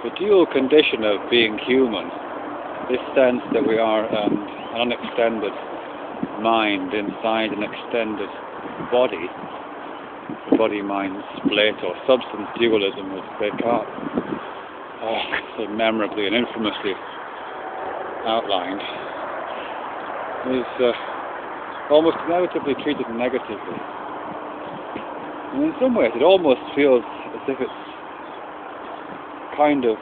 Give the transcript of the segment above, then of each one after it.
The dual condition of being human, this sense that we are an unextended mind inside an extended body, the body-mind split or substance dualism as Descartes so memorably and infamously outlined, is almost inevitably treated negatively. And in some ways it almost feels as if it's kind of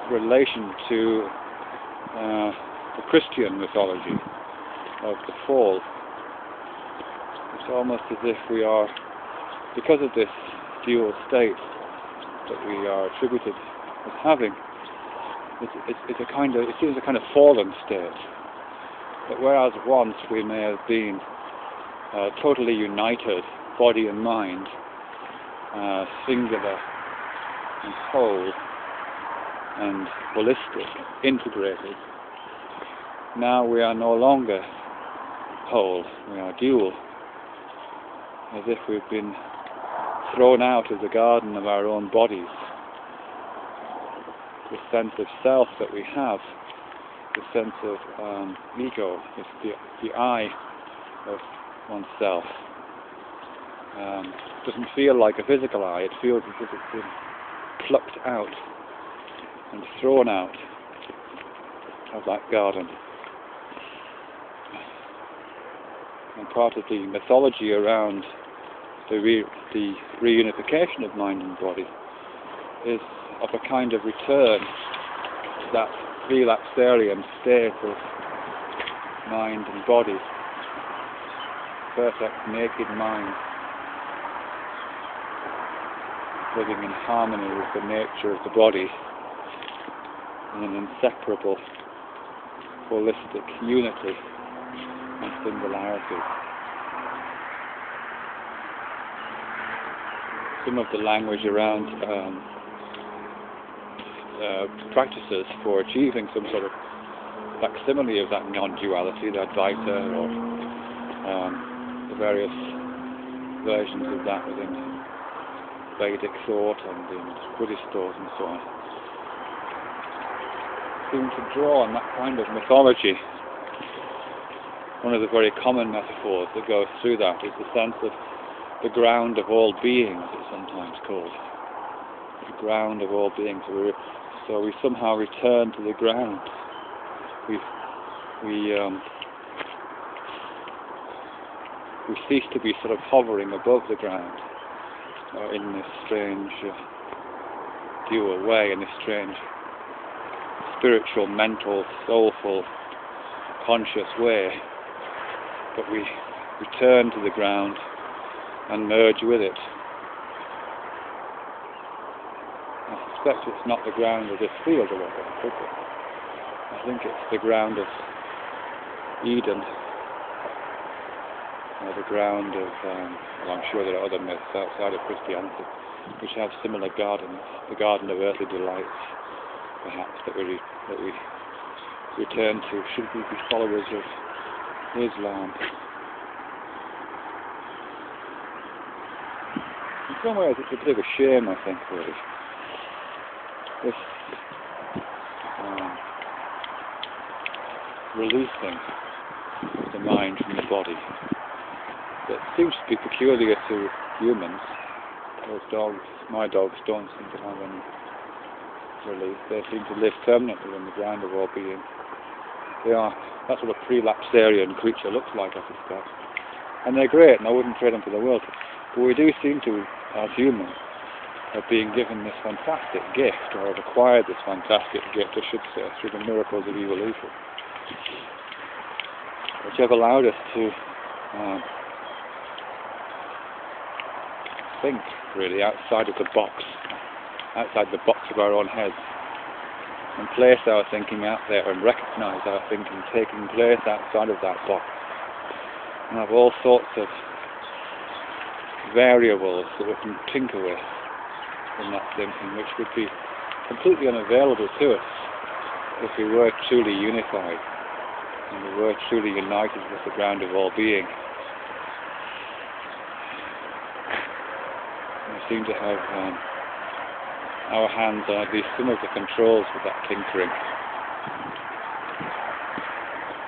relation to the Christian mythology of the fall. It's almost as if we are, because of this dual state that we are attributed as having, it seems a kind of fallen state. That whereas once we may have been totally united, body and mind, singular and whole and holistic, integrated, now we are no longer whole, we are dual, as if we've been thrown out of the garden of our own bodies. The sense of self that we have, the sense of ego, the I of oneself, doesn't feel like a physical I. It feels as if it's been plucked out and thrown out of that garden. And part of the mythology around the reunification of mind and body is of a kind of return to that relapsarian state of mind and body, perfect naked mind, living in harmony with the nature of the body in an inseparable holistic unity and singularity. Some of the language around practices for achieving some sort of facsimile of that non-duality, the Advaita, or the various versions of that within Vedic thought and in Buddhist thought and so on, seem to draw on that kind of mythology. One of the very common metaphors that goes through that is the sense of the ground of all beings, it's sometimes called. The ground of all beings. So we somehow return to the ground. We cease to be sort of hovering above the ground in this strange dual way, in this strange spiritual, mental, soulful, conscious way. But we return to the ground and merge with it. I suspect it's not the ground of this field or whatever, I think it's the ground of Eden, or the ground of, well, I'm sure there are other myths outside of Christianity which have similar gardens, the garden of earthly delights, perhaps, that we return to should we be followers of Islam. In some ways it's a bit of a shame, I think, really. This releasing of the mind from the body that seems to be peculiar to humans. Those dogs, my dogs, don't seem to have any release. They seem to live permanently in the ground of all being. That's what a prelapsarian creature looks like, I suspect. And they're great, and I wouldn't trade them for the world. But we do seem to, as humans, have been given this fantastic gift, or have acquired this fantastic gift, I should say, through the miracles of evolution, which have allowed us to think, really, outside of the box of our own heads, and place our thinking out there, and recognise our thinking taking place outside of that box, and have all sorts of variables that we can tinker with in that thinking, which would be completely unavailable to us if we were truly unified and we were truly united with the ground of all being. We seem to have our hands on at least some of the controls with that tinkering.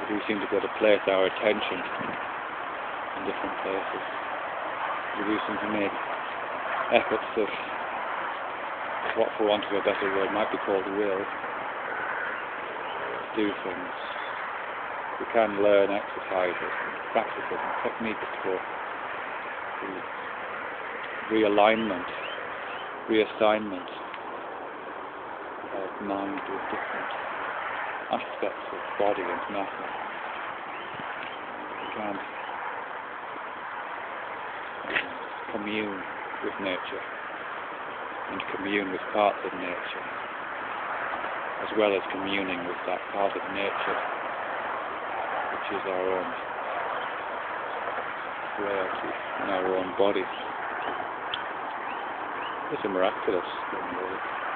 We seem to be able to place our attention in different places. We do seem to make efforts of what, for want of a better word, might be called will, do things. We can learn exercises, practices and techniques for the realignment, reassignment of mind with different aspects of body and matter. We can commune with nature and commune with parts of nature, as well as communing with that part of nature which is our own frailty in our own bodies. It's a miraculous thing, really.